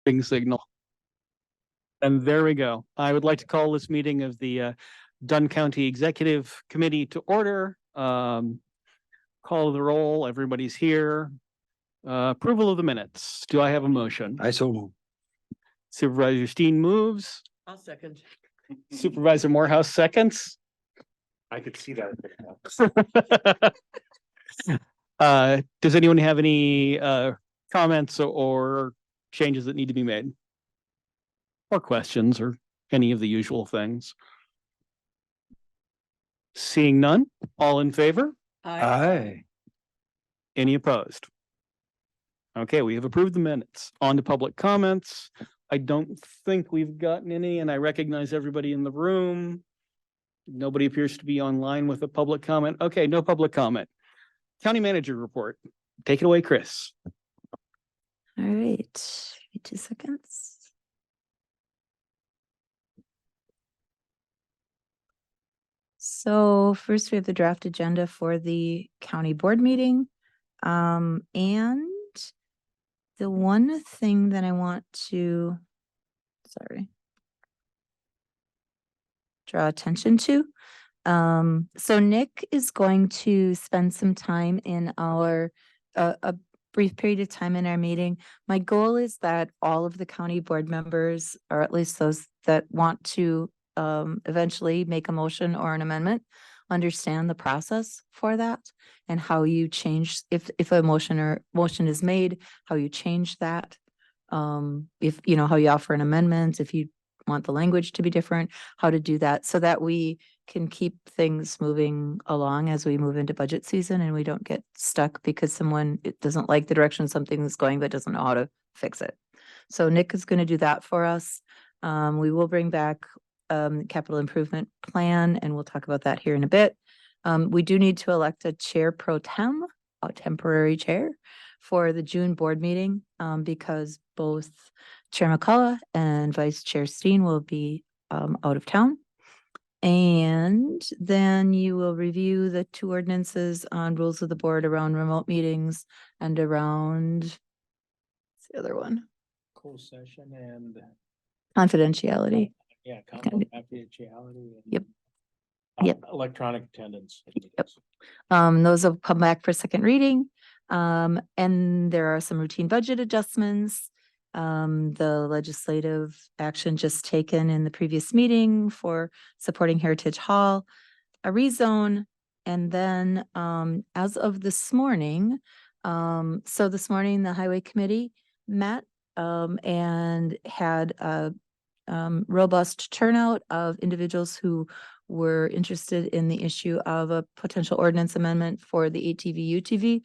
Bing signal. And there we go. I would like to call this meeting of the Dunn County Executive Committee to order. Call the roll. Everybody's here. Approval of the minutes. Do I have a motion? I so move. Supervisor Steen moves. I'll second. Supervisor Morehouse seconds. I could see that. Does anyone have any comments or changes that need to be made? Or questions or any of the usual things? Seeing none, all in favor? Aye. Any opposed? Okay, we have approved the minutes. On to public comments. I don't think we've gotten any, and I recognize everybody in the room. Nobody appears to be online with a public comment. Okay, no public comment. County manager report. Take it away, Chris. All right, 2 seconds. So first we have the draft agenda for the county board meeting. And the one thing that I want to, draw attention to. So Nick is going to spend some time in our, a brief period of time in our meeting. My goal is that all of the county board members, or at least those that want to eventually make a motion or an amendment, understand the process for that and how you change, if a motion is made, how you change that. If, you know, how you offer an amendment, if you want the language to be different, how to do that so that we can keep things moving along as we move into budget season and we don't get stuck because someone doesn't like the direction something is going but doesn't know how to fix it. So Nick is going to do that for us. We will bring back capital improvement plan, and we'll talk about that here in a bit. We do need to elect a chair pro tem, a temporary chair for the June board meeting, because both Chair McCullough and Vice Chair Steen will be out of town. And then you will review the 2 ordinances on rules of the board around remote meetings and around, what's the other one? Closed session and. Confidentiality. Yeah, confidentiality. Yep. Yep. Electronic attendance. Yep. Those will come back for second reading. And there are some routine budget adjustments. The legislative action just taken in the previous meeting for supporting Heritage Hall, a rezone, and then as of this morning, so this morning the Highway Committee met and had a robust turnout of individuals who were interested in the issue of a potential ordinance amendment for the ATV UTV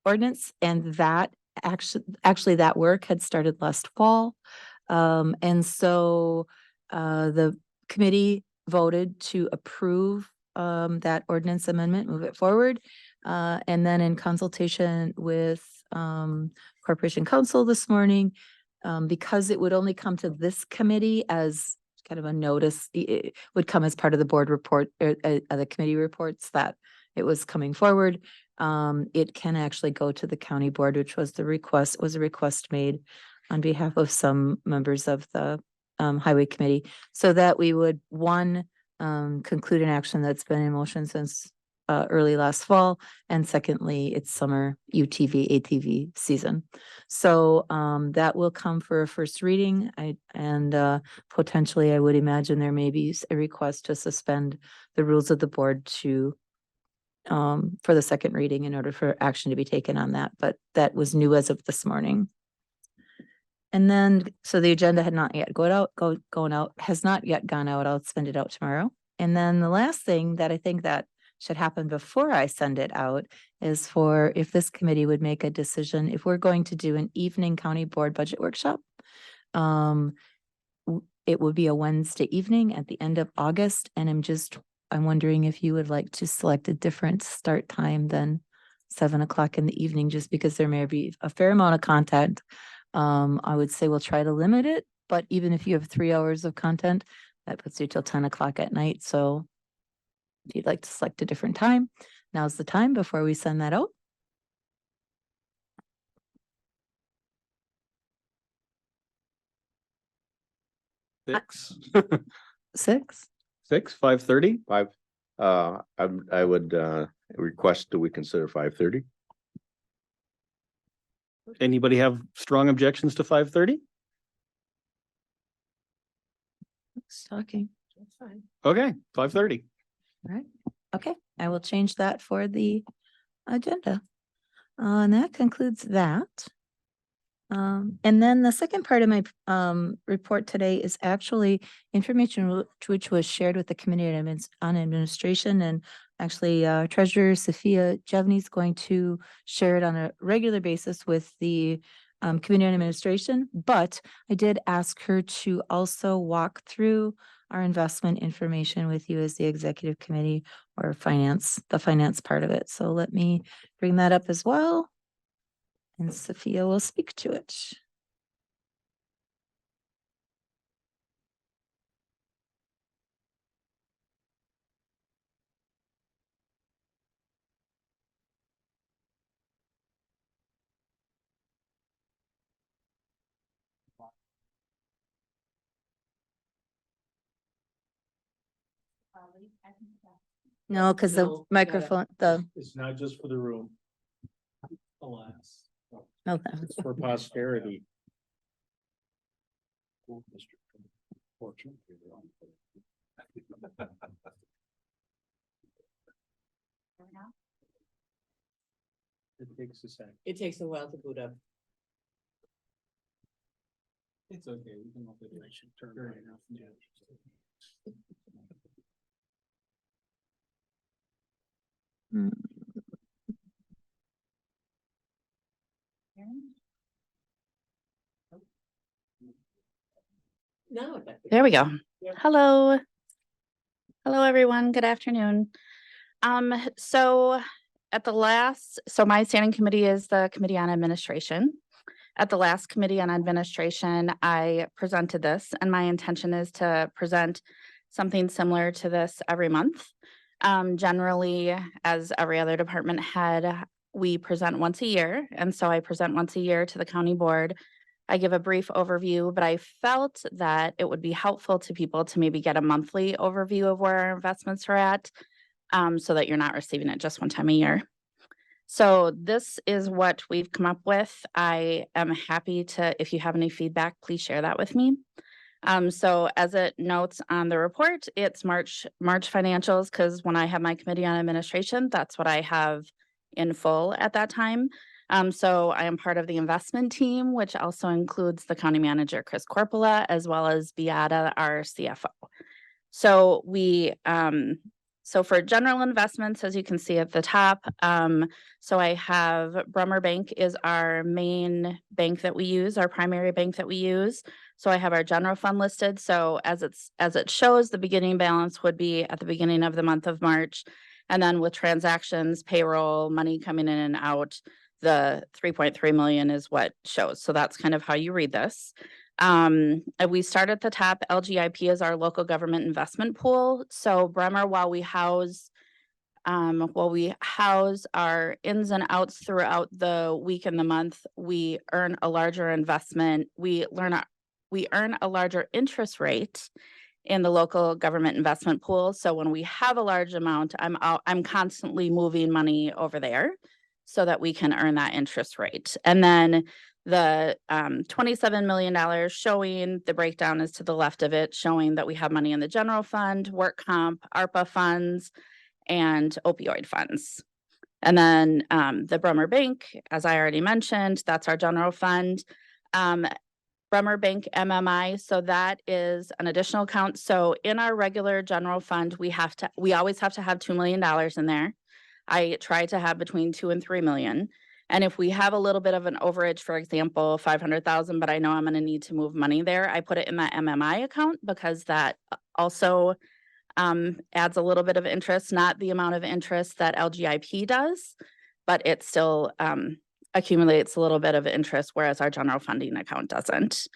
ordinance, and that actually that work had started last fall. And so the committee voted to approve that ordinance amendment, move it forward. And then in consultation with Corporation Counsel this morning, because it would only come to this committee as kind of a notice, it would come as part of the board report, or the committee reports that it was coming forward. It can actually go to the county board, which was a request made on behalf of some members of the highway committee, so that we would, one, conclude an action that's been in motion since early last fall, and secondly, it's summer UTV ATV season. So that will come for a first reading. Potentially I would imagine there may be a request to suspend the rules of the board to for the second reading in order for action to be taken on that, but that was new as of this morning. And then, so the agenda had not yet has not yet gone out. I'll send it out tomorrow. And then the last thing that I think that should happen before I send it out is for, if this committee would make a decision, if we're going to do an evening county board budget workshop, it would be a Wednesday evening at the end of August. And I'm wondering if you would like to select a different start time than 7 o'clock in the evening, just because there may be a fair amount of content. I would say we'll try to limit it, but even if you have 3 hours of content, that puts you till 10 o'clock at night. So if you'd like to select a different time, now's the time before we send that out. Six, 6? 5:30? I would request that we consider 5:30. Anybody have strong objections to 5:30? Talking. Okay, 5:30. All right. Okay, I will change that for the agenda. And that concludes that. And then the second part of my report today is actually information which was shared with the Committee on Administration, and actually Treasurer Sophia Jevney is going to share it on a regular basis with the Committee on Administration. But I did ask her to also walk through our investment information with you as the Executive Committee or the finance part of it. So let me bring that up as well. And Sophia will speak to it. No, because the No, microphone, It's not just for the room. Alas, no, it's for posterity. It takes a second. It takes a while to boot up. It's okay. We can look at it. I should turn it off. Yeah. Hmm. No. There we go. Yeah. Hello. Hello, everyone. Good afternoon. So my standing committee is the Committee on Administration. At the last Committee on Administration, I presented this, and my intention is to present something similar to this every month. Generally, as every other department head, we present once a year, and so I present once a year to the county board. I give a brief overview, but I felt that it would be helpful to people to maybe get a monthly overview of where our investments are at, so that you're not receiving it just one time a year. So this is what we've come up with. I am happy to, if you have any feedback, please share that with me. So as it notes on the report, it's March financials, because when I have my Committee on Administration, that's what I have in full at that time. So I am part of the investment team, which also includes the county manager, Chris Corpola, as well as Beata, our CFO. So so for general investments, as you can see at the top, so I have Bremer Bank is our main bank that we use, our primary bank that we use. So I have our general fund listed. So as it shows, the beginning balance would be at the beginning of the month of March. And then with transactions, payroll, money coming in and out, the 3.3 million is what shows. So that's kind of how you read this. And we start at the top. LGIP is our local government investment pool. So Bremer, while we house our ins and outs throughout the week and the month, we earn a larger investment. We earn a larger interest rate in the local government investment pool. So when we have a large amount, I'm constantly moving money over there so that we can earn that interest rate. And then the $27 million showing, the breakdown is to the left of it, showing that we have money in the general fund, work comp, ARPA funds, and opioid funds. And then the Bremer Bank, as I already mentioned, that's our general fund. Bremer Bank MMI, so that is an additional account. So in our regular general fund, we always have to have $2 million in there. I try to have between 2 and 3 million. And if we have a little bit of an overage, for example, 500,000, but I know I'm going to need to move money there, I put it in that MMI account, because that also adds a little bit of interest, not the amount of interest that LGIP does, but it still accumulates a little bit of interest, whereas our general funding account doesn't.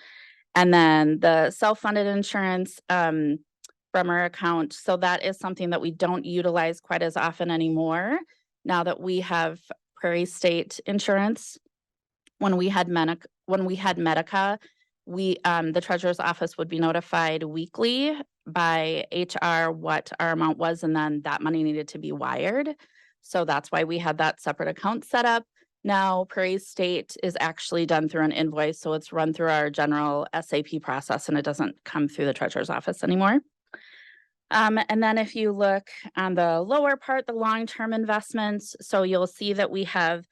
And then the self-funded insurance Bremer account. So that is something that we don't utilize quite as often anymore, now that we have Prairie State insurance. When we had Medica, the treasurer's office would be notified weekly by HR what our amount was, and then that money needed to be wired. So that's why we had that separate account set up. Now Prairie State is actually done through an invoice, so it's run through our general SAP process and it doesn't come through the treasurer's office anymore. And then if you look on the lower part, the long-term investments, so you'll see that we have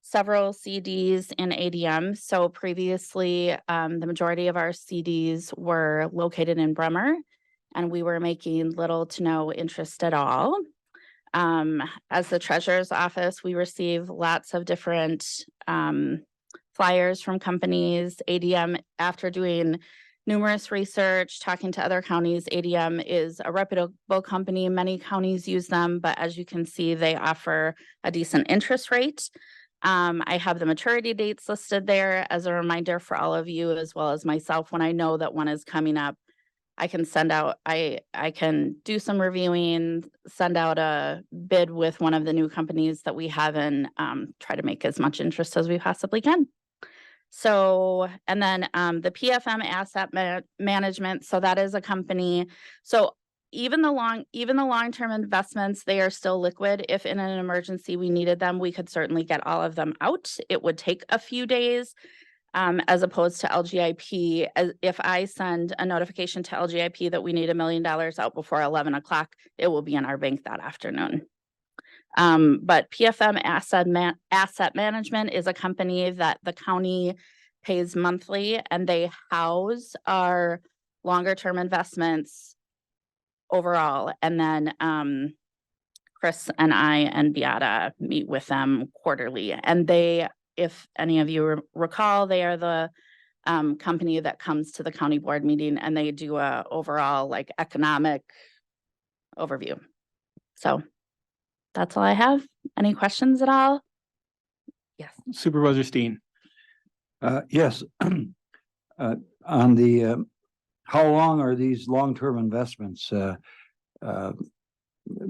several CDs in ADM. So previously, the majority of our CDs were located in Bremer, and we were making little to no interest at all. As the treasurer's office, we receive lots of different flyers from companies. ADM, after doing numerous research, talking to other counties, ADM is a reputable company. Many counties use them, but as you can see, they offer a decent interest rate. I have the maturity dates listed there as a reminder for all of you, as well as myself. When I know that one is coming up, I can send out, I can do some reviewing, send out a bid with one of the new companies that we have, and try to make as much interest as we possibly can. So, and then the PFM asset management, so that is a company. So even the long-term investments, they are still liquid. If in an emergency we needed them, we could certainly get all of them out. It would take a few days, as opposed to LGIP. If I send a notification to LGIP that we need $1 million out before 11 o'clock, it will be in our bank that afternoon. But PFM asset management is a company that the county pays monthly, and they house our longer term investments overall. And then Chris and I and Beata meet with them quarterly. And they, if any of you recall, they are the company that comes to the county board meeting, and they do a overall like economic overview. So that's all I have. Any questions at all? Yes. Supervisor Steen. Yes. On the, how long are these long-term investments,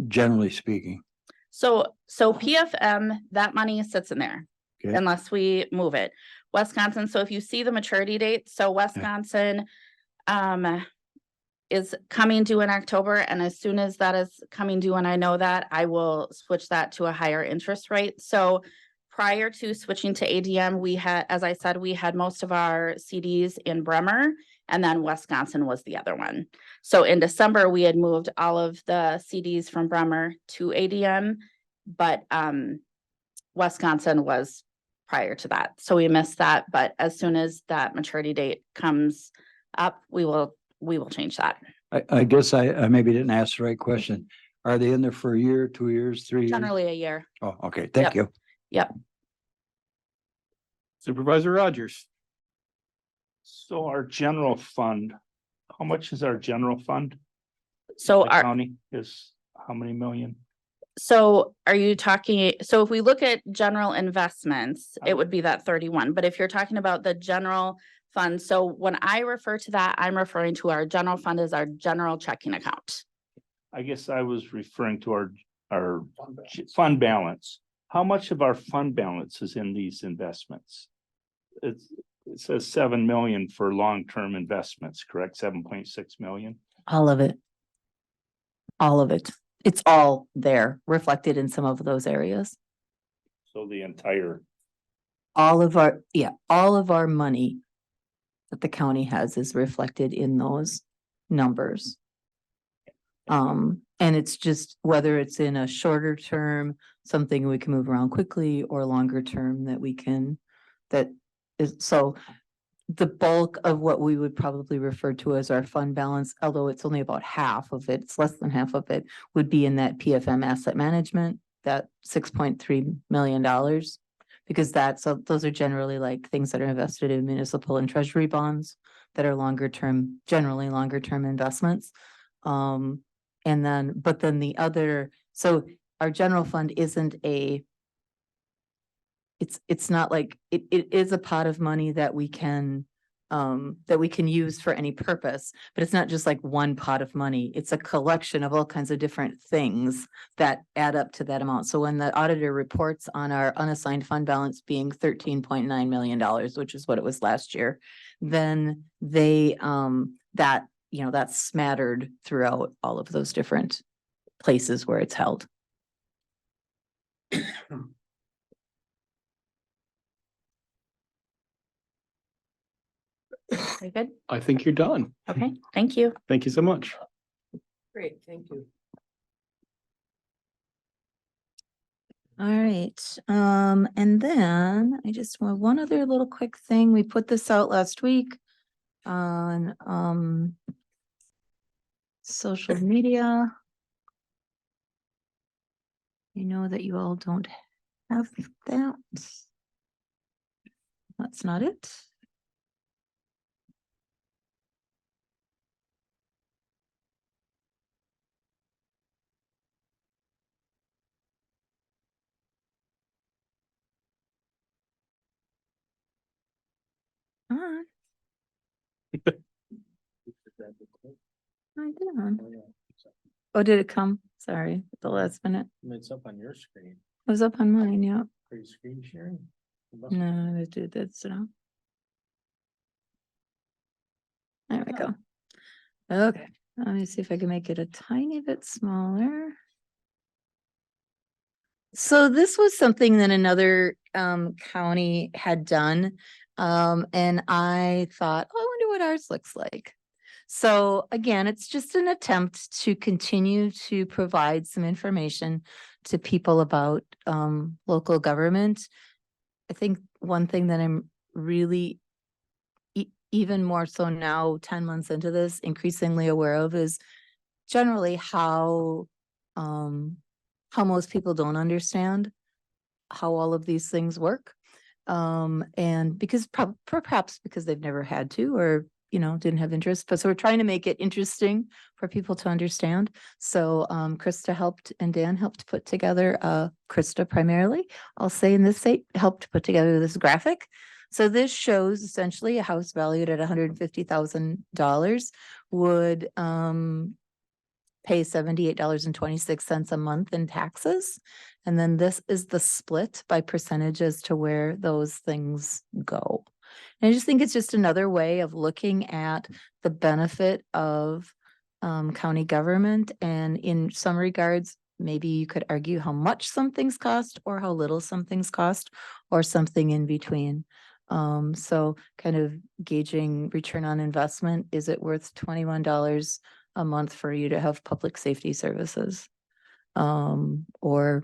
generally speaking? So PFM, that money sits in there Okay. unless we move it. Wisconsin, so if you see the maturity date, so Wisconsin is coming due in October, and as soon as that is coming due and I know that, I will switch that to a higher interest rate. So prior to switching to ADM, we had, as I said, we had most of our CDs in Bremer, and then Wisconsin was the other one. So in December, we had moved all of the CDs from Bremer to ADM, but Wisconsin was prior to that. So we missed that, but as soon as that maturity date comes up, we will change that. I guess I maybe didn't ask the right question. Are they in there for a year, 2 years, 3 years? Generally a year. Oh, okay, thank you. Yep. Supervisor Rogers. So our general fund, how much is our general fund? So The our, county is how many million? so are you talking, so if we look at general investments, it would be that 31, but if you're talking about the general fund, so when I refer to that, I'm referring to our general fund as our general checking account. I guess I was referring to our fund balance. How much of our fund balance is in these investments? It says 7 million for long-term investments, correct? 7.6 million. All of it. All of it. It's all there, reflected in some of those areas. So the entire, All of our money that the county has is reflected in those numbers. And it's just whether it's in a shorter term, something we can move around quickly, or longer term that we can, that is, so the bulk of what we would probably refer to as our fund balance, although it's only about half of it, it's less than half of it, would be in that PFM asset management, that $6.3 million. Because those are generally like things that are invested in municipal and treasury bonds that are longer term, generally longer term investments. And then, but then the other, so our general fund isn't it's not like, it is a pot of money that we can that we can use for any purpose, but it's not just like one pot of money. It's a collection of all kinds of different things that add up to that amount. So when the auditor reports on our unassigned fund balance being $13.9 million, which is what it was last year, then they, that, you know, that's smattered throughout all of those different places where it's held. Very good. I think you're done. Okay, thank you. Thank you so much. Great, thank you. All right, and then I just want one other little quick thing. We put this out last week on, social media. You know that you all don't have that. That's not it. Come on. I did. Oh, did it come? Sorry, at the last minute. It's up on your screen. It was up on mine, yeah. Are you screen sharing? No, I did that, so. There we go. Okay, let me see if I can make it a tiny bit smaller. So this was something that another county had done. And I thought, oh, I wonder what ours looks like. So again, it's just an attempt to continue to provide some information to people about local government. I think one thing that I'm really even more so now, 10 months into this, increasingly aware of is generally how most people don't understand how all of these things work. And because perhaps because they've never had to, or, you know, didn't have interest, but so we're trying to make it interesting for people to understand. So, Krista helped and Dan helped put together, Krista primarily, I'll say in this state, helped put together this graphic. So this shows essentially a house valued at $150,000 would, pay $78.26 a month in taxes. And then this is the split by percentage as to where those things go. And I just think it's just another way of looking at the benefit of county government. And in some regards, maybe you could argue how much some things cost or how little some things cost or something in between. So kind of gauging return on investment. Is it worth $21 a month for you to have public safety services? Or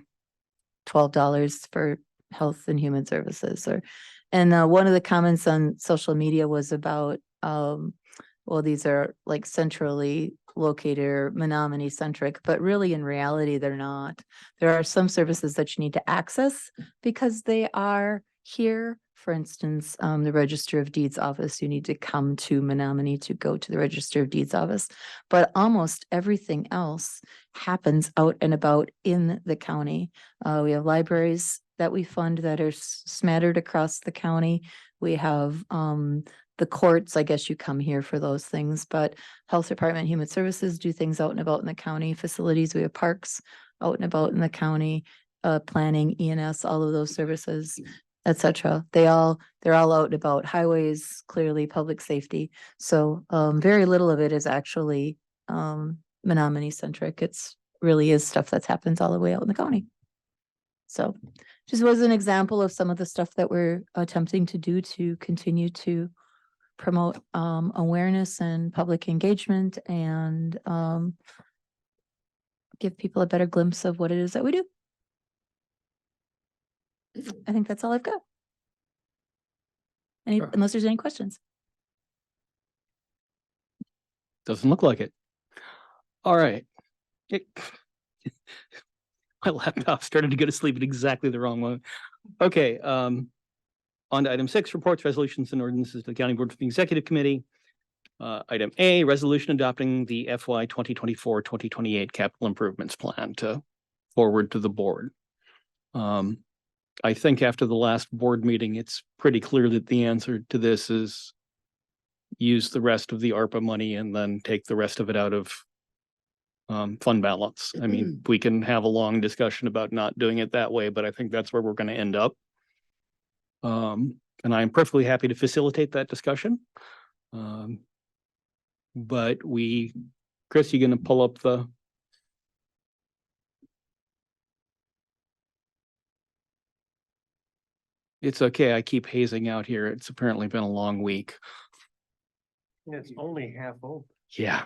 $12 for health and human services? Or, and one of the comments on social media was about, well, these are like centrally located or Menominee centric, but really in reality, they're not. There are some services that you need to access because they are here. For instance, the Register of Deeds office, you need to come to Menominee to go to the Register of Deeds office. But almost everything else happens out and about in the county. We have libraries that we fund that are smattered across the county. We have the courts, I guess you come here for those things, but Health Department, Human Services do things out and about in the county. Facilities, we have parks out and about in the county, planning, ENS, all of those services, etc. They're all out and about. Highways, clearly public safety. So very little of it is actually Menominee centric. It's really is stuff that happens all the way out in the county. So just was an example of some of the stuff that we're attempting to do to continue to promote awareness and public engagement and give people a better glimpse of what it is that we do. I think that's all I've got. Sure. Unless there's any questions. Doesn't look like it. All right. My laptop started to go to sleep at exactly the wrong moment. Okay, on to item 6, reports, resolutions, and ordinances to the County Board of the Executive Committee. Item A, resolution adopting the FY 2024-2028 capital improvements plan to forward to the board. I think after the last board meeting, it's pretty clear that the answer to this is use the rest of the ARPA money and then take the rest of it out of fund balance. I mean, we can have a long discussion about not doing it that way, but I think that's where we're going to end up. And I'm perfectly happy to facilitate that discussion. But Chris, you gonna pull up the? It's okay. I keep hazing out here. It's apparently been a long week. It's only half open. Yeah.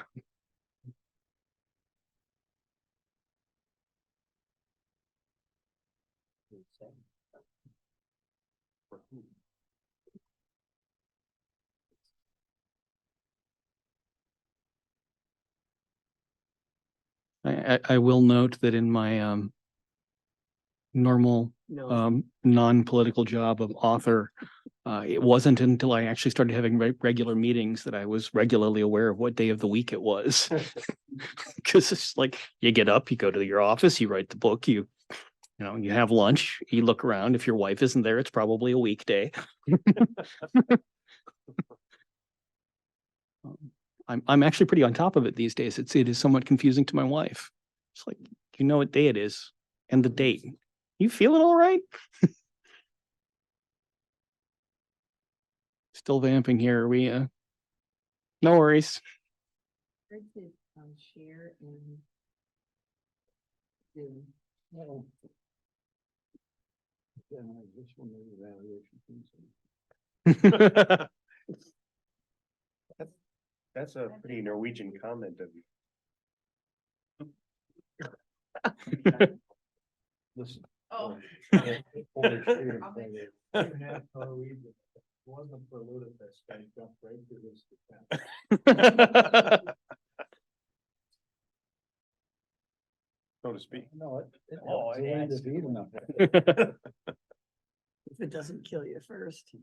I will note that in my normal No, non-political job of author, it wasn't until I actually started having regular meetings that I was regularly aware of what day of the week it was. Because it's like you get up, you go to your office, you write the book, you have lunch, you look around. If your wife isn't there, it's probably a weekday. I'm actually pretty on top of it these days. It is somewhat confusing to my wife. It's like, you know what day it is and the date. You feeling all right? Still vamping here. Are we no worries. share and. Zoom. That's a pretty Norwegian comment of you. Listen. Oh. Wasn't for Ludacris, I jumped right through this. So to speak. No, Oh, it adds If it doesn't kill you first.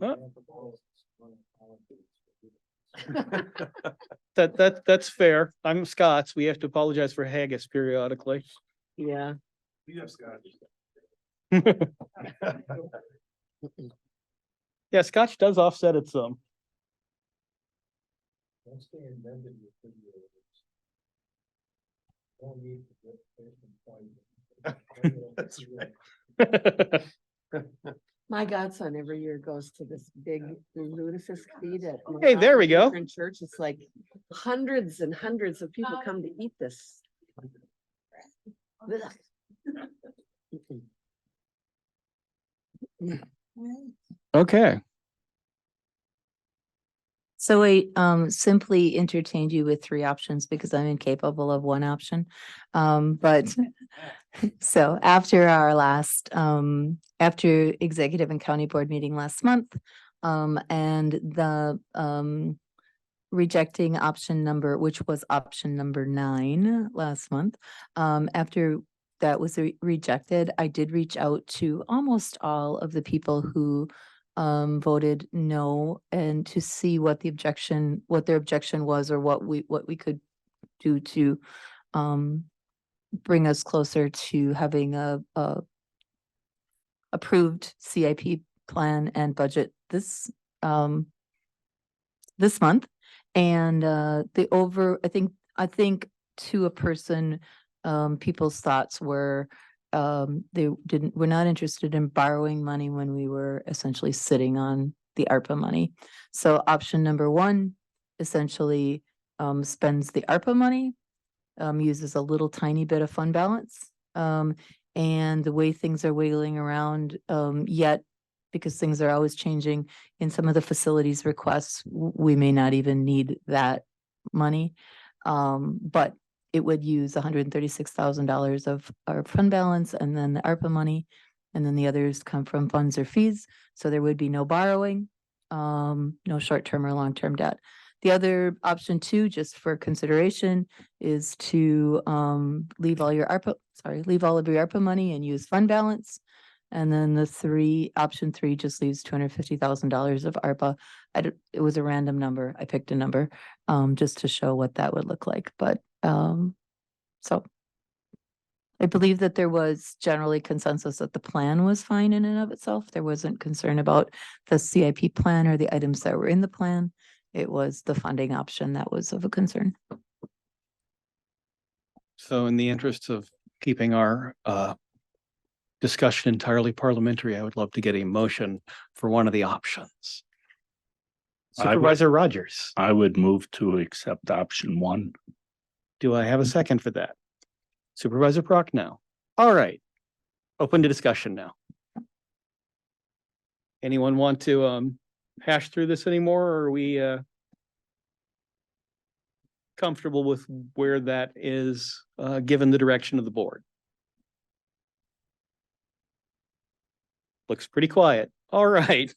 Huh? That's fair. I'm Scots. We have to apologize for haggis periodically. Yeah. You have Scotch. Yeah, Scotch does offset it some. Once they invented the My godson every year goes to this big lutefisk feed at. Hey, there we go. In church, it's like hundreds and hundreds of people come to eat this. Okay. So I simply entertained you with three options because I'm incapable of one option. But so after our last after executive and county board meeting last month, and the rejecting option number, which was option number 9 last month, after that was rejected, I did reach out to almost all of the people who voted no, and to see what their objection was, or what we could do to bring us closer to having a approved CIP plan and budget this month. And I think to a person, people's thoughts were we're not interested in borrowing money when we were essentially sitting on the ARPA money. So option number 1 essentially spends the ARPA money, uses a little tiny bit of fund balance. And the way things are wiggling around yet, because things are always changing in some of the facilities requests, we may not even need that money. But it would use $136,000 of our fund balance, and then the ARPA money, and then the others come from funds or fees. So there would be no borrowing, no short-term or long-term debt. The other option 2, just for consideration, is to leave all of your ARPA money and use fund balance. And then option 3 just leaves $250,000 of ARPA. It was a random number. I picked a number just to show what that would look like. But so I believe that there was generally consensus that the plan was fine in and of itself. There wasn't concern about the CIP plan or the items that were in the plan. It was the funding option that was of a concern. So in the interest of keeping our discussion entirely parliamentary, I would love to get a motion for one of the options. I would- Supervisor Rogers, I would move to accept option one. do I have a second for that? Supervisor Prochnow. All right. Open to discussion now. Anyone want to hash through this anymore, or are we comfortable with where that is given the direction of the board? Looks pretty quiet. All right.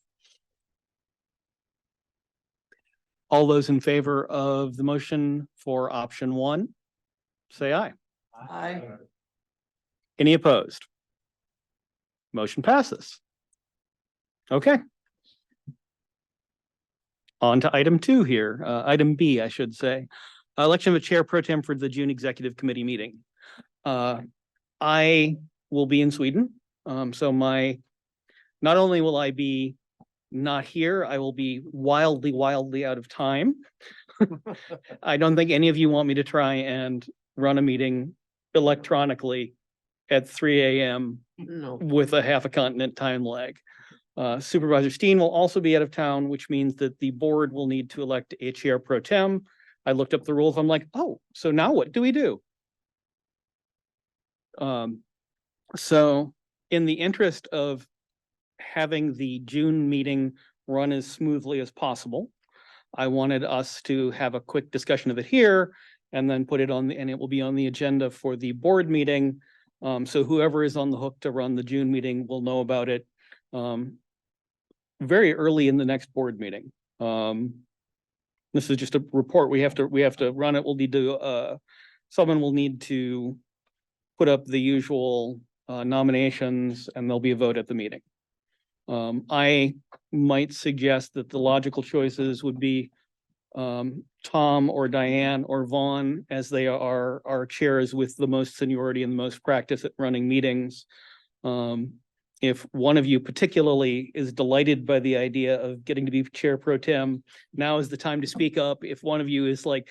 All those in favor of the motion for option one, say aye. I, Any opposed? Motion passes. Okay. On to item two here, item B, I should say. Election of a chair pro tem for the June executive committee meeting. I will be in Sweden, so not only will I be not here, I will be wildly out of time. I don't think any of you want me to try and run a meeting electronically at 3 a.m. no, with a half a continent time lag. Supervisor Steen will also be out of town, which means that the board will need to elect a chair pro tem. I looked up the rules. I'm like, oh, so now what do we do? So in the interest of having the June meeting run as smoothly as possible, I wanted us to have a quick discussion of it here and then put it on and it will be on the agenda for the board meeting. So whoever is on the hook to run the June meeting will know about it very early in the next board meeting. This is just a report. We have to run it. We'll need to someone will need to put up the usual nominations and there'll be a vote at the meeting. I might suggest that the logical choices would be Tom or Diane or Vaughn, as they are our chairs with the most seniority and the most practice at running meetings. If one of you particularly is delighted by the idea of getting to be chair pro tem, now is the time to speak up. If one of you is like,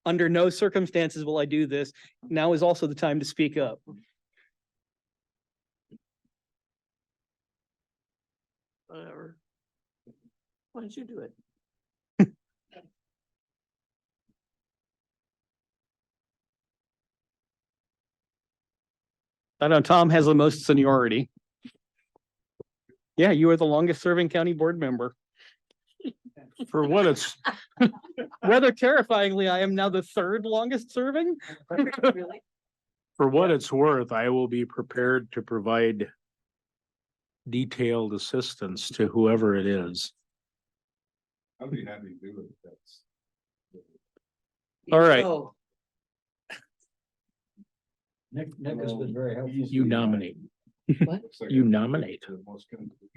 under no circumstances will I do this, now is also the time to speak up. whatever. Why don't you do it? I know Tom has the most seniority. Yeah, you are the longest serving county board member. For what it's, Rather terrifyingly, I am now the third longest serving. Really? For what it's worth, I will be prepared to provide detailed assistance to whoever it is. I'd be happy to do it. That's. All right. So, Nick has been very helpful. You nominate, what? you nominate,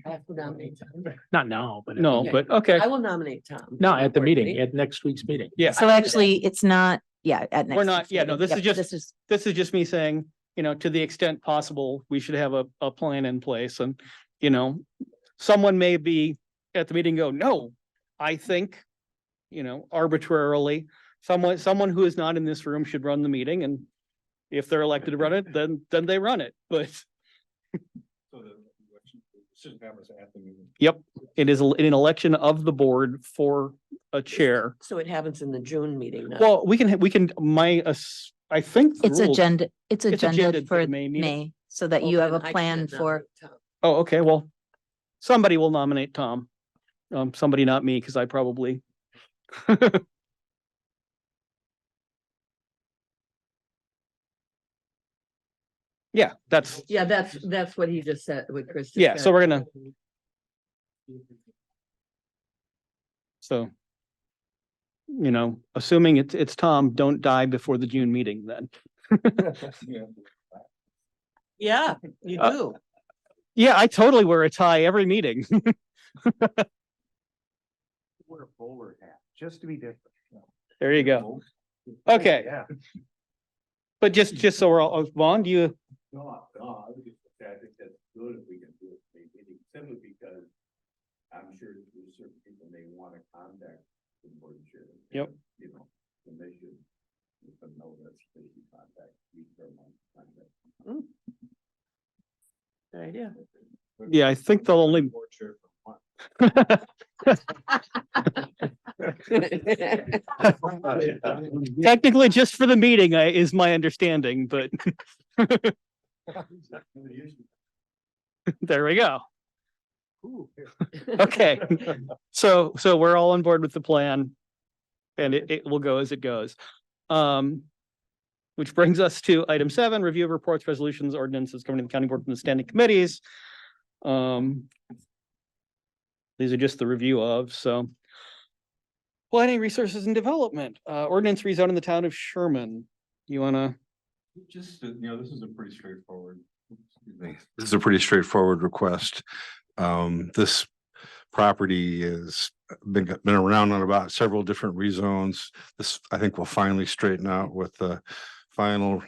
I have to nominate Tom. not now, but. No, Okay. but okay. I will nominate Tom. No, at the Board meeting, at next week's meeting. Yeah, So actually, it's not, yeah, at next. We're not- week's yeah, no, meeting. this is Yep, just- this is just me saying, to the extent possible, we should have a plan in place and, someone may be at the meeting go, no, I think, arbitrarily, someone who is not in this room should run the meeting and if they're elected to run it, then they run it. But yep, it is an election of the board for a chair. So it happens in the June meeting. not- Well, we can, I think. the It's rules- agenda, it's It's agenda agended for for the May meeting. May, so that Oh, you have a then I plan can't for, nominate Tom. Oh, okay, well, somebody will nominate Tom. Somebody, not me, because I probably. Yeah, that's, Yeah, that's what he just said, what Chris. just Yeah, so said. we're gonna- so. Assuming it's Tom, don't die before the June meeting then. Yeah, you Uh, do. Yeah, I totally wear a tie every meeting. Wear a bowler hat, just to be different. There you go. Okay. Yeah. But just so we're all, Vaughn, do you No, I would just say, I think that's good if we can do it, maybe, simply because I'm sure there's certain people may want to contact the board chair. Yep. You know, and they should let them know that they should contact me for my contact. Good idea. Yeah, I think they'll only. Board chair for one. Technically, just for the meeting, is my understanding, but there we go. Okay, so we're all on board with the plan. And it will go as it goes. Which brings us to item 7, review of reports, resolutions, ordinances coming to the county board from the standing committees. These are just the review of, so. Planning, resources and development, ordinance rezone in the town of Sherman. You wanna? Just, this is a pretty straightforward. This is a pretty straightforward request. This property has been around on about several different rezones. This, I think, will finally straighten out with the final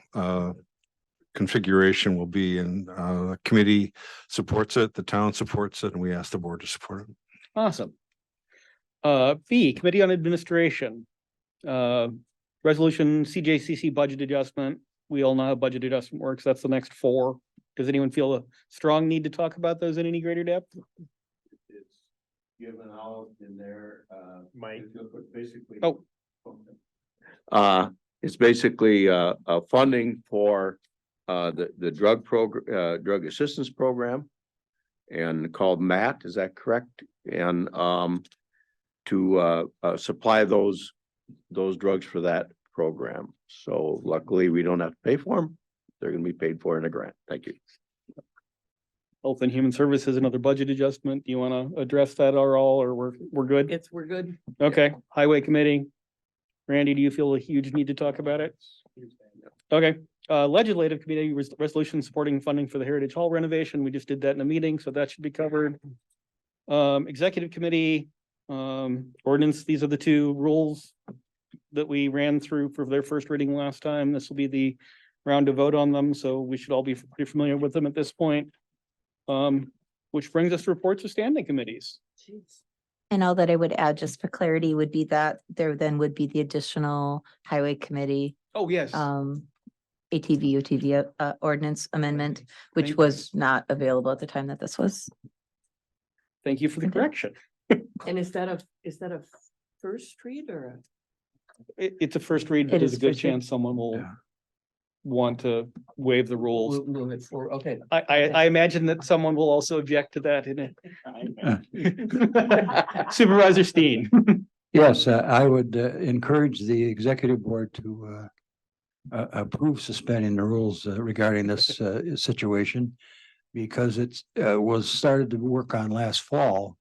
configuration will be, and the committee supports it, the town supports it, and we ask the board to support it. Awesome. B, Committee on Administration. Resolution CJCC budget adjustment. We all know how budget adjustment works. That's the next 4. Does anyone feel a strong need to talk about those in any greater depth? It's given out in there, Mike, basically. Oh. It's basically funding for the drug assistance program, and called MAT, is that correct? And to supply those drugs for that program. So luckily, we don't have to pay for them. They're going to be paid for in a grant. Thank you. Health and Human Services, another budget adjustment. Do you want to address that at all, or we're good? We're good. Okay, Highway Committee. Randy, do you feel a huge need to talk about it? Okay, Legislative Committee, resolution supporting funding for the Heritage Hall renovation. We just did that in a meeting, so that should be covered. Executive Committee, ordinance, these are the 2 rules that we ran through for their first reading last time. This will be the round to vote on them, so we should all be pretty familiar with them at this point. Which brings us to reports of standing committees. Jeez. And all that I would add, just for clarity, would be that there then would be the additional highway committee, Oh, yes. ATV, OTV ordinance amendment, which Thank was not available at the time that this was. Thank you for the correction. And is that a first read or? It's a first read, but It there's is a good first read. chance someone will Yeah. want to waive the rules. We'll move it forward. Okay. I imagine that someone will also object to that in it. Supervisor Steen. Yes, I would encourage the executive board to approve suspending the rules regarding this situation, because it's was started to work on last fall,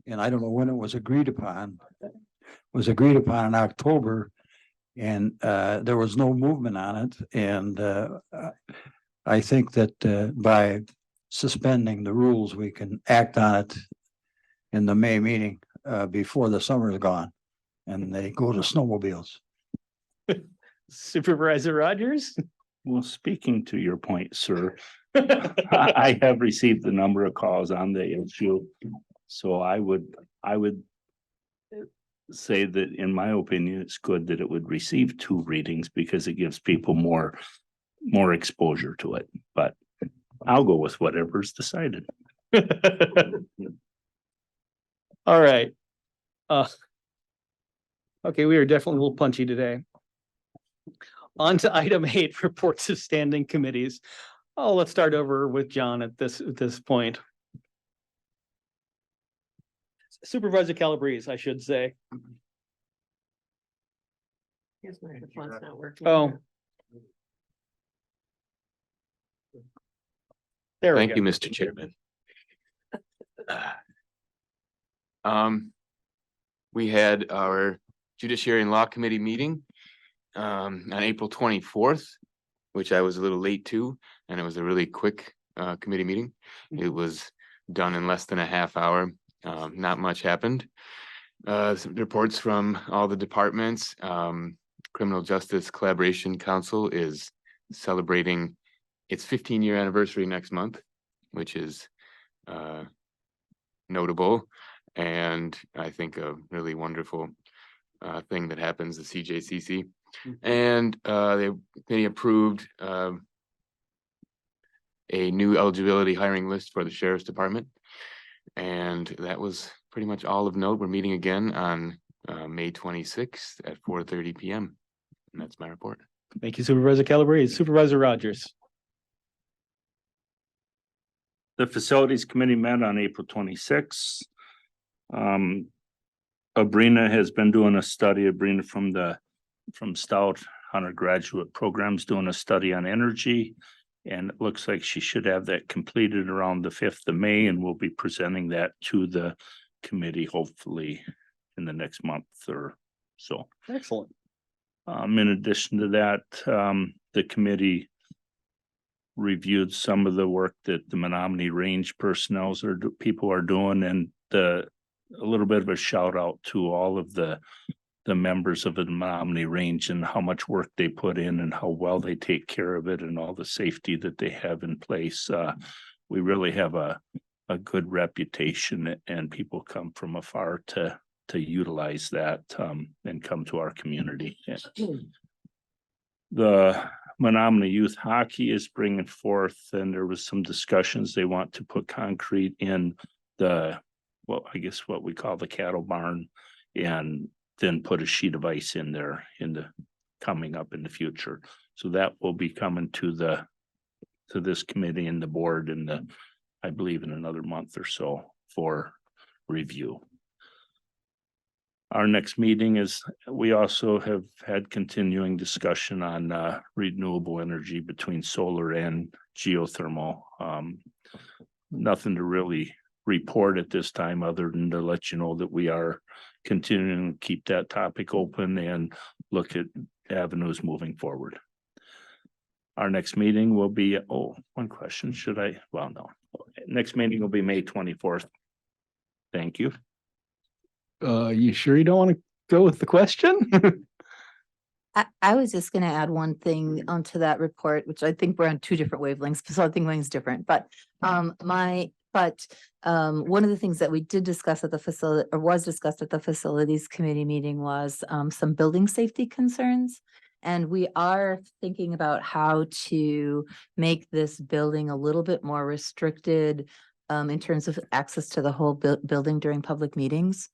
and I don't know when it was agreed upon. It was agreed upon in October, and there was no movement on it. And I think that by suspending the rules, we can act on it in the May meeting before the summer is gone and they go to snowmobiles. Supervisor Rogers. Well, speaking to your point, sir, I have received a number of calls on the issue. So I would say that, in my opinion, it's good that it would receive 2 readings, because it gives people more exposure to it. But I'll go with whatever's decided. All right. Okay, we are definitely a little punchy today. On to item 8, reports of standing committees. Oh, let's start over with John at this point. Supervisor Calabrese, I should say. His microphone's not working. Oh. There we Thank go. you, Mr. Chairman. We had our Judiciary and Law Committee meeting on April 24th, which I was a little late to, and it was a really quick committee meeting. It was done in less than a half hour. Not much happened. Some reports from all the departments. Criminal Justice Collaboration Council is celebrating its 15-year anniversary next month, which is notable, and I think a really wonderful thing that happens at CJCC. And they approved a new eligibility hiring list for the sheriff's department. And that was pretty much all of note. We're meeting again on May 26th at 4:30 PM. And that's my report. Thank you, Supervisor Calabrese. Supervisor Rogers. The Facilities Committee met on April 26th. Abrina has been doing a study, Abrina from Stout Hunter Graduate Programs, doing a study on energy. And it looks like she should have that completed around the 5th of May, and we'll be presenting that to the committee hopefully in the next month or so. Excellent. In addition to that, the committee reviewed some of the work that the Menominee Range people are doing, and a little bit of a shout out to all of the members of the Menominee Range and how much work they put in and how well they take care of it and all the safety that they have in place. We really have a good reputation, and people come from afar to utilize that and come to our community. The Menominee Youth Hockey is bringing forth, and there was some discussions, they want to put concrete in I guess what we call the cattle barn, and then put a sheet of ice in there coming up in the future. So that will be coming to this committee and the board I believe in another month or so for review. Our next meeting is, we also have had continuing discussion on renewable energy between solar and geothermal. Nothing to really report at this time, other than to let you know that we are continuing to keep that topic open and look at avenues moving forward. Our next meeting will be, one question, no. Next meeting will be May 24th. Thank you. You sure you don't want to go with the question? I was just gonna add one thing onto that report, which I think we're on two different wavelengths, so I think mine's different, but one of the things that we did discuss at the facility, or was discussed at the facilities committee meeting, was some building safety concerns. And we are thinking about how to make this building a little bit more restricted in terms of access to the whole building during public meetings.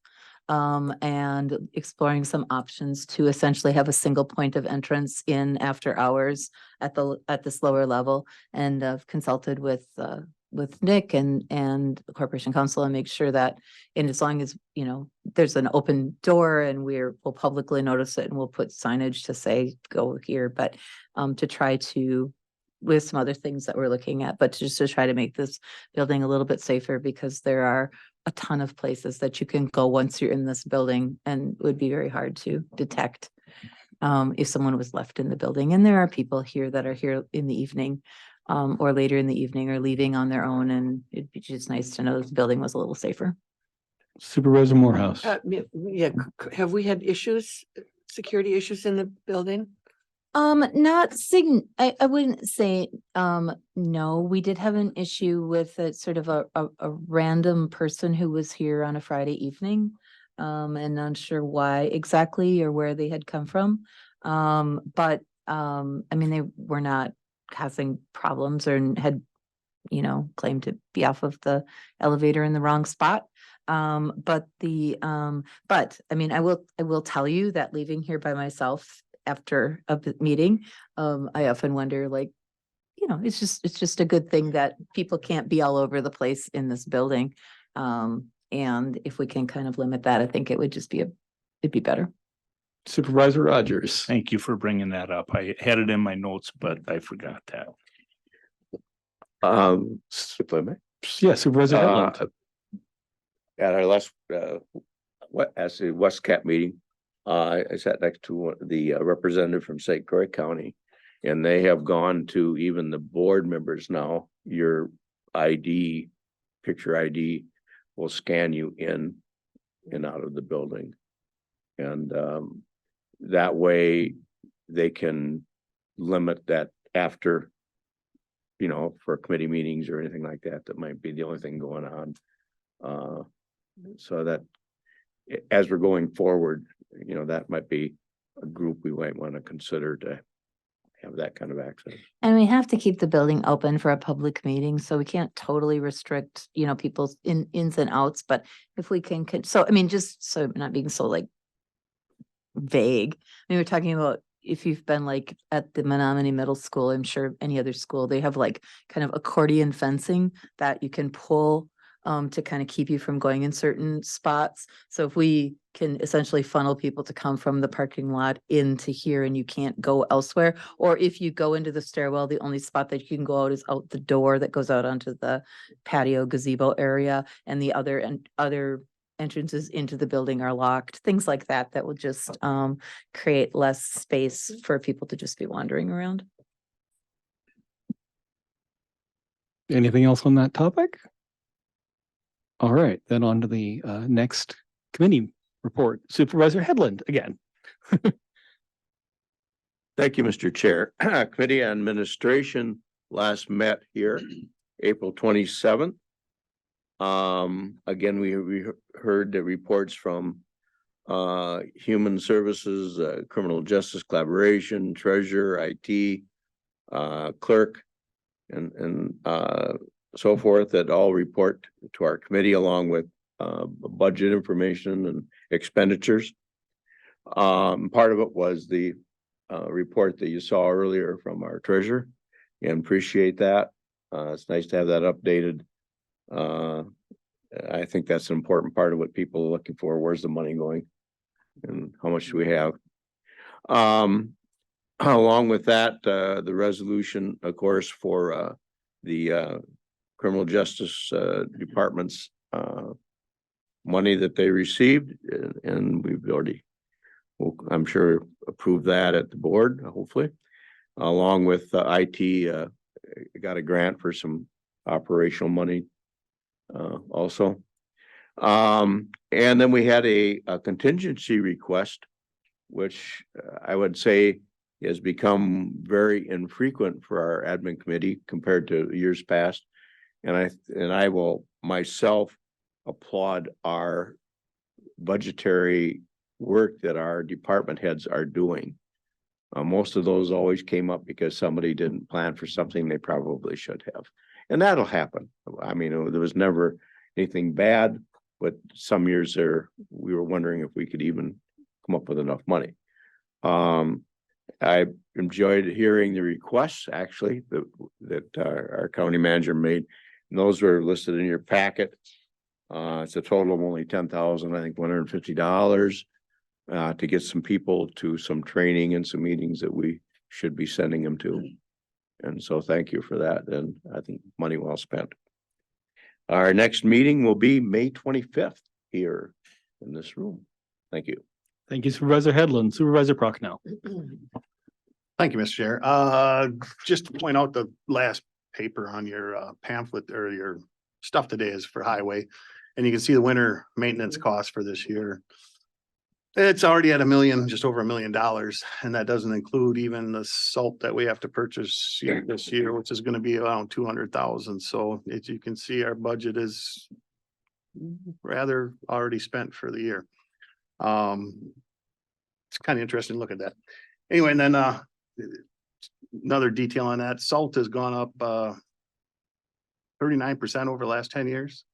And exploring some options to essentially have a single point of entrance in after hours at this lower level, and I've consulted with Nick and the Corporation Council, and make sure that, and as long as, there's an open door, and we'll publicly notice it, and we'll put signage to say, go here, but to try to, with some other things that we're looking at, but just to try to make this building a little bit safer, because there are a ton of places that you can go once you're in this building, and it would be very hard to detect if someone was left in the building. And there are people here that are here in the evening or later in the evening, or leaving on their own, and it'd be just nice to know the building was a little safer. Supervisor Morehouse. Have we had security issues in the building? I wouldn't say, no, we did have an issue with a sort of a random person who was here on a Friday evening. And not sure why exactly or where they had come from. But I mean, they were not causing problems or had, claimed to be off of the elevator in the wrong spot. But I mean, I will tell you that leaving here by myself after a meeting, I often wonder, it's just a good thing that people can't be all over the place in this building. And if we can kind of limit that, I think it would just it'd be better. Supervisor Rogers. Thank you for bringing that up. I had it in my notes, but I forgot that. If I may. Yeah, Supervisor Hetland. At our last, as the West Cap meeting, I sat next to the representative from St. Croix County, and they have gone to even the board members now. Your picture ID will scan you in and out of the building. And that way they can limit that after you know, for committee meetings or anything like that, that might be the only thing going on. So that as we're going forward, you know, that might be a group we might want to consider to have that kind of access. And we have to keep the building open for a public meeting, so we can't totally restrict, you know, people's ins and outs, but if we can, so, I mean, just so I'm not being so like vague. I mean, we're talking about if you've been like at the Menominee Middle School, I'm sure any other school, they have like kind of accordion fencing that you can pull to kind of keep you from going in certain spots. So if we can essentially funnel people to come from the parking lot into here and you can't go elsewhere, or if you go into the stairwell, the only spot that you can go out is out the door that goes out onto the patio gazebo area, and the other entrances into the building are locked, things like that, that will just create less space for people to just be wandering around. Anything else on that topic? All right, then on to the next committee report. Supervisor Headland again. Thank you, Mr. Chair. Committee on Administration last met here April 27th. Again, we heard the reports from Human Services, Criminal Justice Collaboration, Treasurer, IT, Clerk, and so forth, that all report to our committee along with budget information and expenditures. Part of it was the report that you saw earlier from our treasurer, and appreciate that. It's nice to have that updated. I think that's an important part of what people are looking for. Where's the money going and how much do we have? Along with that, the resolution, of course, for the Criminal Justice Department's money that they received, and we've already, I'm sure, approved that at the board, hopefully. Along with IT, got a grant for some operational money also. And then we had a contingency request, which I would say has become very infrequent for our admin committee compared to years past. And I will myself applaud our budgetary work that our department heads are doing. Most of those always came up because somebody didn't plan for something they probably should have. And that'll happen. I mean, there was never anything bad, but some years there, we were wondering if we could even come up with enough money. I enjoyed hearing the requests actually that our county manager made. And those were listed in your packet. It's a total of only $10,000, I think $150 to get some people to some training and some meetings that we should be sending them to. And so thank you for that. And I think money well spent. Our next meeting will be May 25th here in this room. Thank you. Thank you, Supervisor Headland. Supervisor Prochnow. Thank you, Mr. Chair. Just to point out, the last paper on your pamphlet or your stuff today is for highway. And you can see the winter maintenance cost for this year. It's already at just over $1 million. And that doesn't include even the salt that we have to purchase this year, which is going to be around 200,000. So as you can see, our budget is rather already spent for the year. It's kind of interesting to look at that. Anyway, and then another detail on that, salt has gone up 39% over the last 10 years.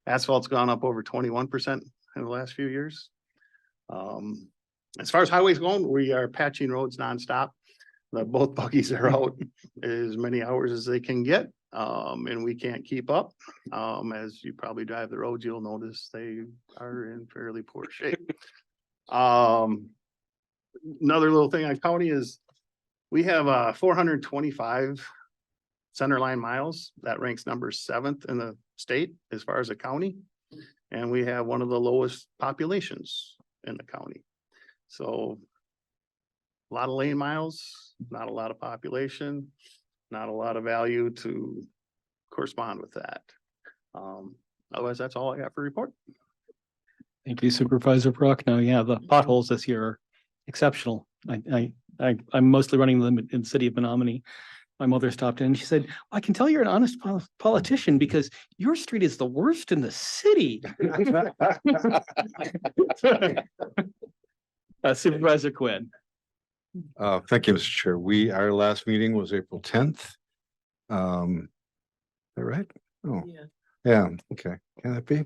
Asphalt's gone up over 21% in the last few years. As far as highways going, we are patching roads nonstop. Both buggies are out as many hours as they can get, and we can't keep up. As you probably drive the roads, you'll notice they are in fairly poor shape. Another little thing on county is we have 425 center line miles. That ranks number 7th in the state as far as a county. And we have one of the lowest populations in the county. So a lot of lane miles, not a lot of population, not a lot of value to correspond with that. Otherwise, that's all I got for report. Thank you, Supervisor Prochnow. Yeah, the potholes this year are exceptional. I'm mostly running them in the city of Menominee. my mother stopped in and she said, I can tell you're an honest politician because your street is the worst in the city. Supervisor Quinn. Thank you, Mr. Chair. Our last meeting was April 10th. Is that right? Oh, yeah, okay. Can that be?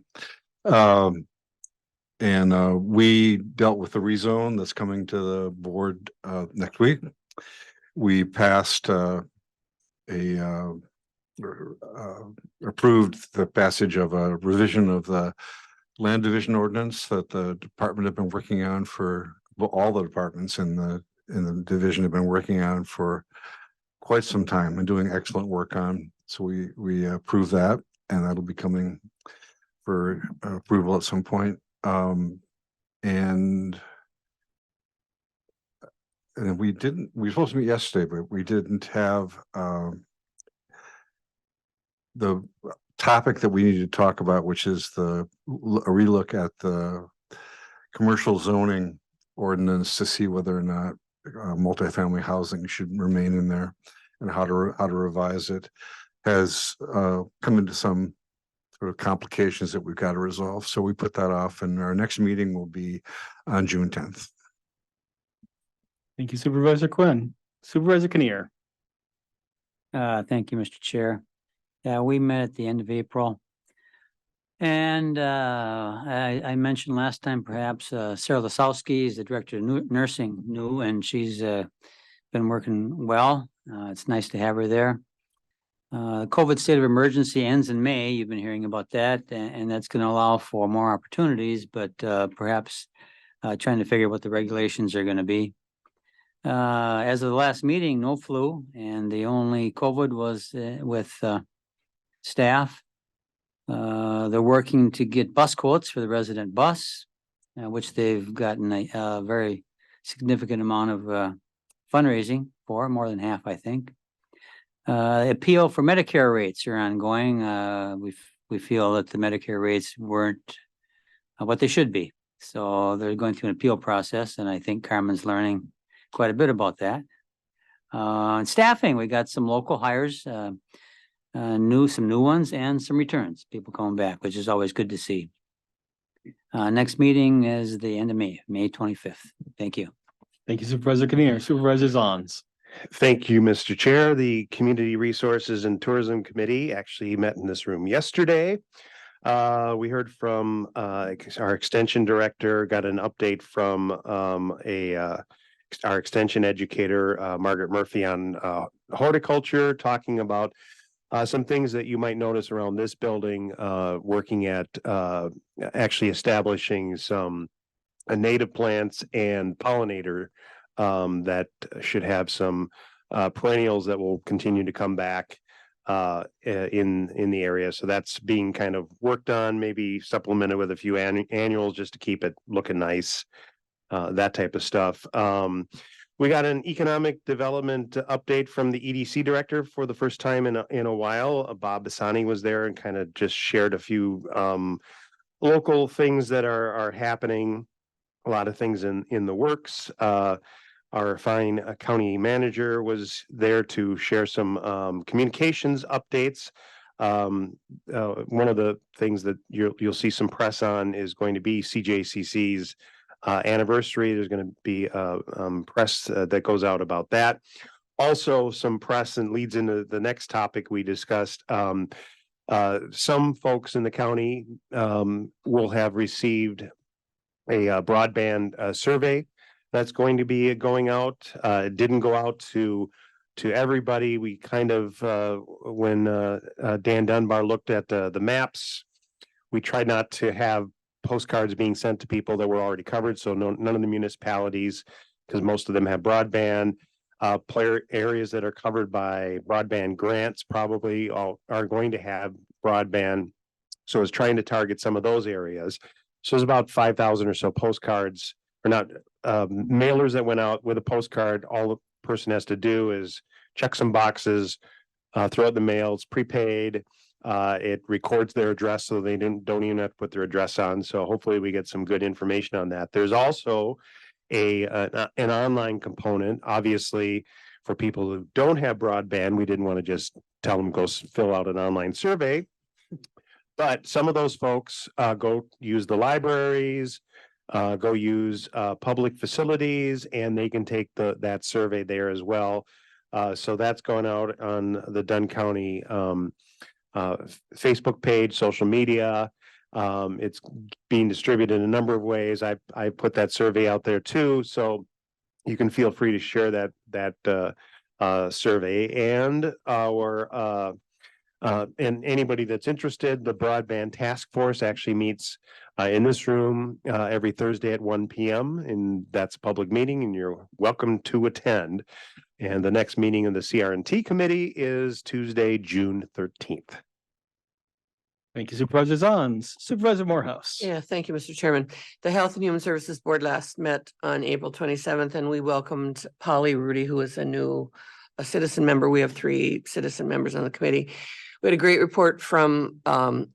And we dealt with the rezone that's coming to the board next week. We passed approved the passage of a revision of the land division ordinance that the department had been working on for, well, all the departments in the division have been working on for quite some time and doing excellent work on. So we approve that, and that'll be coming for approval at some point. And we were supposed to meet yesterday, but we didn't have the topic that we need to talk about, which is a relook at the commercial zoning ordinance to see whether or not multifamily housing should remain in there, and how to revise it has come into some sort of complications that we've got to resolve. So we put that off, and our next meeting will be on June 10th. Thank you, Supervisor Quinn. Supervisor Kinnear. Thank you, Mr. Chair. Yeah, we met at the end of April. And I mentioned last time, perhaps Sarah Lasowski is the director of nursing, and she's been working well. It's nice to have her there. COVID state of emergency ends in May. You've been hearing about that, and that's going to allow for more opportunities, but perhaps trying to figure what the regulations are going to be. As of the last meeting, no flu, and the only COVID was with staff. They're working to get bus quotes for the resident bus, which they've gotten a very significant amount of fundraising for, more than half, I think. Appeal for Medicare rates are ongoing. We feel that the Medicare rates weren't what they should be. So they're going through an appeal process, and I think Carmen's learning quite a bit about that. And staffing, we got some local hires, some new ones, and some returns, people coming back, which is always good to see. Next meeting is the end of May 25th. Thank you. Thank you, Supervisor Kinnear. Supervisor Zons. Thank you, Mr. Chair. The Community Resources and Tourism Committee actually met in this room yesterday. We heard from our extension director, got an update from our extension educator, Margaret Murphy, on horticulture, talking about some things that you might notice around this building, working at actually establishing some native plants and pollinator that should have some perennials that will continue to come back in the area. So that's being kind of worked on, maybe supplemented with a few annuals just to keep it looking nice, that type of stuff. We got an economic development update from the EDC director for the first time in a while. Bob Bassani was there and kind of just shared a few local things that are happening. A lot of things in the works. Our fine county manager was there to share some communications updates. One of the things that you'll see some press on is going to be CJCC's anniversary. There's going to be press that goes out about that. Also, some press and leads into the next topic we discussed. Some folks in the county will have received a broadband survey that's going to be going out. It didn't go out to everybody. We kind of when Dan Dunbar looked at the maps, we tried not to have postcards being sent to people that were already covered. So none of the municipalities, because most of them have broadband. Player areas that are covered by broadband grants probably are going to have broadband. So I was trying to target some of those areas. So there's about 5,000 or so postcards, or not mailers that went out with a postcard. All the person has to do is check some boxes, throw out the mail. It's prepaid. It records their address, so they don't even have to put their address on. So hopefully we get some good information on that. There's also an online component. Obviously, for people who don't have broadband, we didn't want to just tell them go fill out an online survey. But some of those folks go use the libraries, go use public facilities, and they can take that survey there as well. So that's going out on the Dunn County Facebook page, social media. It's being distributed in a number of ways. I put that survey out there too, so you can feel free to share that survey and our and anybody that's interested. The broadband task force actually meets in this room every Thursday at 1 p.m. and that's a public meeting and you're welcome to attend. And the next meeting of the CRNT committee is Tuesday, June 13th. Thank you, Supervisor Zons. Supervisor Morehouse. Yeah, thank you, Mr. Chairman. The Health and Human Services Board last met on April 27th, and we welcomed Polly Rudy, who is a citizen member. We have 3 citizen members on the committee. We had a great report from,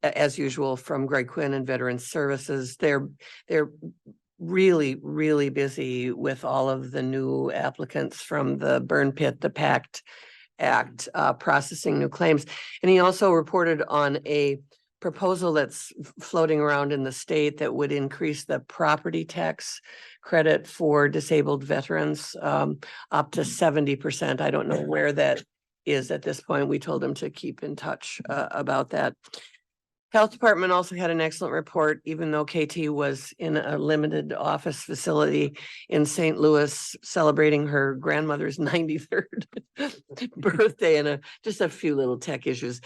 as usual, from Greg Quinn and Veterans Services. They're really, really busy with all of the new applicants from the burn pit, the PACT Act, processing new claims. And he also reported on a proposal that's floating around in the state that would increase the property tax credit for disabled veterans up to 70%. I don't know where that is at this point. We told him to keep in touch about that. Health Department also had an excellent report, even though KT was in a limited office facility in St. Louis celebrating her grandmother's 93rd birthday and just a few little tech issues.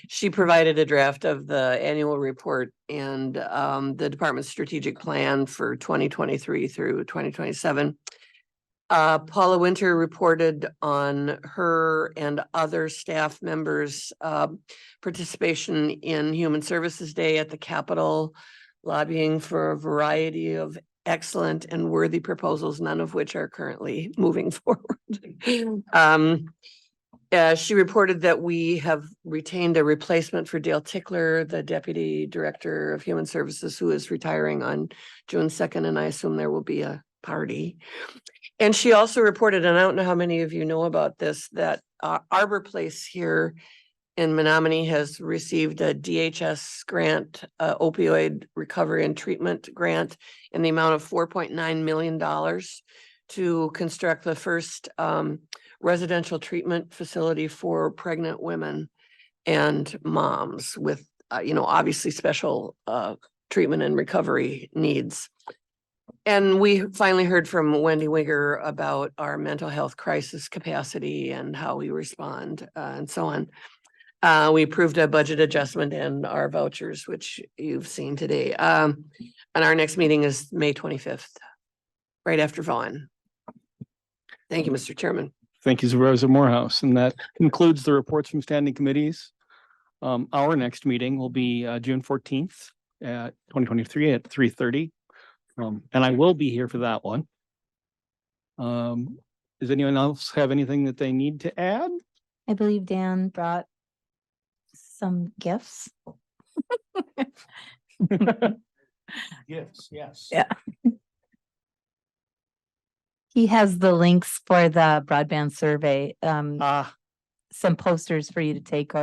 She provided a draft of the annual report and the department's strategic plan for 2023 through 2027. Paula Winter reported on her and other staff members' participation in Human Services Day at the Capitol, lobbying for a variety of excellent and worthy proposals, none of which are currently moving forward. She reported that we have retained a replacement for Dale Tickler, the Deputy Director of Human Services, who is retiring on June 2nd, and I assume there will be a party. And she also reported, and I don't know how many of you know about this, that Arbor Place here in Menominee has received a DHS grant, opioid recovery and treatment grant in the amount of $4.9 million to construct the first residential treatment facility for pregnant women and moms with, obviously special treatment and recovery needs. And we finally heard from Wendy Wigger about our mental health crisis capacity and how we respond and so on. We approved a budget adjustment and our vouchers, which you've seen today. And our next meeting is May 25th, right after Vaughn. Thank you, Mr. Chairman. Thank you, Supervisor Morehouse. And that concludes the reports from standing committees. Our next meeting will be June 14th at 2023 at 3:30. And I will be here for that one. Does anyone else have anything that they need to add? I believe Dan brought some gifts. Yes, yes. Yeah. He has the links for the broadband survey, some posters for you to take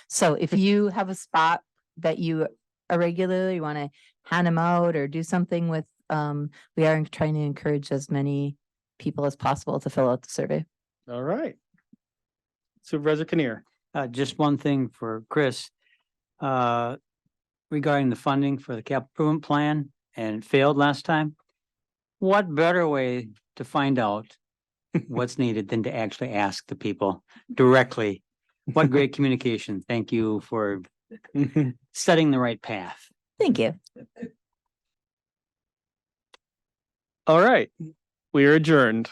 so if you have a spot that you irregularly want to hand them out or do something with, we are trying to encourage as many people as possible to fill out the survey. All right. Supervisor Kinnear. Just one thing for Chris. Regarding the funding for the capital improvement plan, and it failed last time. What better way to find out what's needed than to actually ask the people directly? What great communication. Thank you for setting the right path. Thank you. All right. We are adjourned.